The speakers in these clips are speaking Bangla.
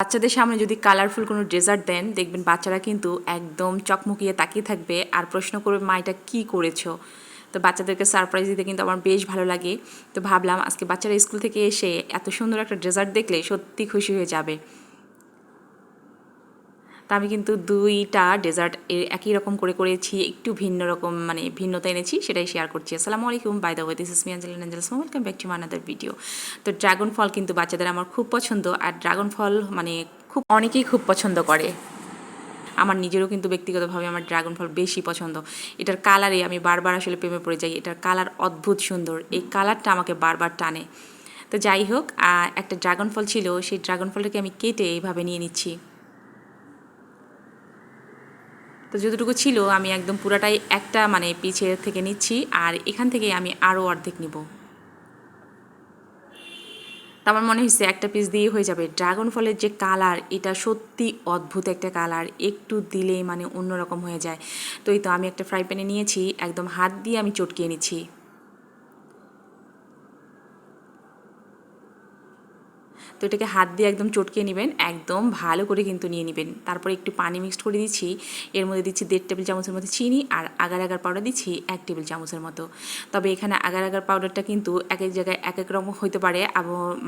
বাচ্চাদের সামনে যদি কালারফুল কোনো ডেজার্ট দেন, দেখবেন বাচ্চারা কিন্তু একদম চকমকিয়ে তাকিয়ে থাকবে আর প্রশ্ন করবে মা এটা কী করেছো। তো বাচ্চাদেরকে সারপ্রাইজ দিতে কিন্তু আমার বেশ ভালো লাগে। তো ভাবলাম আজকে বাচ্চারা স্কুল থেকে এসে এত সুন্দর একটা ডেজার্ট দেখলে সত্যি খুশি হয়ে যাবে। তা আমি কিন্তু দুইটা ডেজার্ট একই রকম করে করেছি, একটু ভিন্ন রকম মানে ভিন্নতা এনেছি, সেটাই শেয়ার করছি। আসসালামু আলাইকুম, by the way this is me Angelina, welcome back to my another video. তো ড্রাগন ফল কিন্তু বাচ্চাদের আমার খুব পছন্দ, আর ড্রাগন ফল মানে অনেকেই খুব পছন্দ করে। আমার নিজেরও কিন্তু ব্যক্তিগতভাবে আমার ড্রাগন ফল বেশি পছন্দ। এটার কালারে আমি বারবার আসলে প্রেমে পড়ে যাই। এটার কালার অদ্ভুত সুন্দর, এই কালারটা আমাকে বারবার টানে। তো যাই হোক, একটা ড্রাগন ফল ছিল, সেই ড্রাগন ফলটাকে আমি কেটে এইভাবে নিয়ে নিচ্ছি। তো যতটুকু ছিল আমি একদম পুরাটাই একটা মানে পিছের থেকে নিচ্ছি, আর এখান থেকে আমি আরও অর্ধেক নিব। তা আমার মনে হয়েছে একটা পিস দিয়ে হয়ে যাবে। ড্রাগন ফলের যে কালার, এটা সত্যি অদ্ভুত একটা কালার, একটু দিলেই মানে অন্যরকম হয়ে যায়। তো এই তো আমি একটা ফ্রাই প্যানে নিয়েছি, একদম হাত দিয়ে আমি চটকিয়ে নিচ্ছি। তো এটাকে হাত দিয়ে একদম চটকিয়ে নেবেন, একদম ভালো করে কিন্তু নিয়ে নেবেন। তারপরে একটু পানি মিক্সড করে দিচ্ছি, এর মধ্যে দিচ্ছি 1.5 টেবিল চামচের মতো চিনি, আর আগার আগার পাউডার দিচ্ছি 1 টেবিল চামচের মতো। তবে এখানে আগার আগার পাউডারটা কিন্তু এক এক জায়গায় এক এক রকম হতে পারে,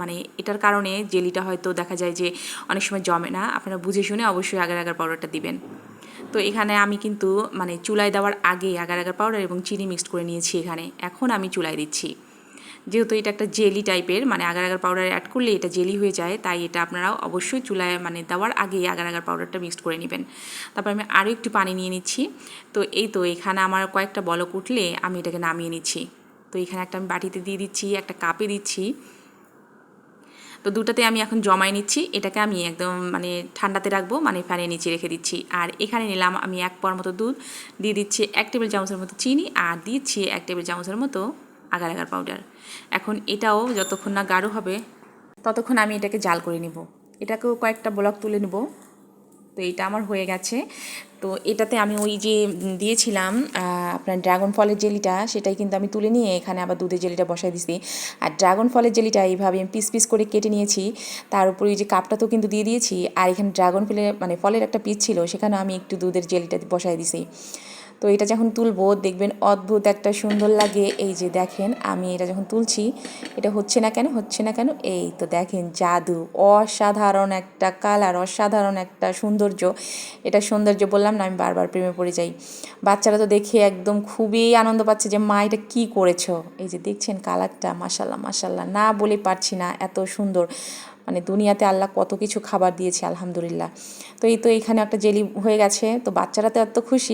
মানে এটার কারণে জেলিটা হয়তো দেখা যায় যে অনেক সময় জমে না। আপনারা বুঝে শুনে অবশ্যই আগার আগার পাউডারটা দিবেন। তো এখানে আমি কিন্তু মানে চুলায় দেওয়ার আগে আগার আগার পাউডার এবং চিনি মিক্সড করে নিয়েছি এখানে। এখন আমি চুলায় দিচ্ছি। যেহেতু এটা একটা জেলি টাইপের, মানে আগার আগার পাউডার অ্যাড করলে এটা জেলি হয়ে যায়, তাই এটা আপনারাও অবশ্যই চুলায় মানে দেওয়ার আগে আগার আগার পাউডারটা মিক্সড করে নেবেন। তারপর আমি আরও একটু পানি নিয়ে নিচ্ছি। তো এই তো এখানে আমার কয়েকটা বলক উঠলে আমি এটাকে নামিয়ে নিচ্ছি। তো এখানে একটা আমি বাটিতে দিয়ে দিচ্ছি, একটা কাপে দিচ্ছি। তো দুটাতে আমি এখন জমাই নিচ্ছি। এটাকে আমি একদম মানে ঠান্ডাতে রাখবো, মানে ফ্যানের নিচে রেখে দিচ্ছি। আর এখানে নিলাম আমি 1 পোয়ার মতো দুধ, দিয়ে দিচ্ছি 1 টেবিল চামচের মতো চিনি, আর দিচ্ছি 1 টেবিল চামচের মতো আগার আগার পাউডার। এখন এটাও যতক্ষণ না গাঢ় হবে ততক্ষণ আমি এটাকে জাল করে নিব। এটাকেও কয়েকটা ব্লক তুলে নেব। তো এটা আমার হয়ে গেছে। তো এটাতে আমি ওই যে দিয়েছিলাম আপনার ড্রাগন ফলের জেলিটা, সেটাই কিন্তু আমি তুলে নিয়ে এখানে আবার দুধের জেলিটা বসাই দিছি। আর ড্রাগন ফলের জেলিটা এইভাবে আমি পিস পিস করে কেটে নিয়েছি, তার উপরে ওই যে কাপটা তো কিন্তু দিয়ে দিয়েছি। আর এখানে ড্রাগন ফলের একটা পিস ছিল, সেখানে আমি একটু দুধের জেলিটা বসাই দিছি। তো এটা যখন তুলবো দেখবেন অদ্ভুত একটা সুন্দর লাগে। এই যে দেখেন আমি এটা যখন তুলছি, এটা হচ্ছে না কেন, হচ্ছে না কেন, এই তো দেখেন জাদু, অসাধারণ একটা কালার, অসাধারণ একটা সৌন্দর্য। এটা সৌন্দর্য বললাম না, আমি বারবার প্রেমে পড়ে যাই। বাচ্চারা তো দেখে একদম খুবই আনন্দ পাচ্ছে যে মা এটা কী করেছো। এই যে দেখছেন কালারটা, মাশাল্লাহ মাশাল্লাহ, না বলে পারছি না, এত সুন্দর। মানে দুনিয়াতে আল্লাহ কত কিছু খাবার দিয়েছে, আলহামদুলিল্লাহ। তো এই তো এখানে একটা জেলি হয়ে গেছে। তো বাচ্চারা তো এত খুশি।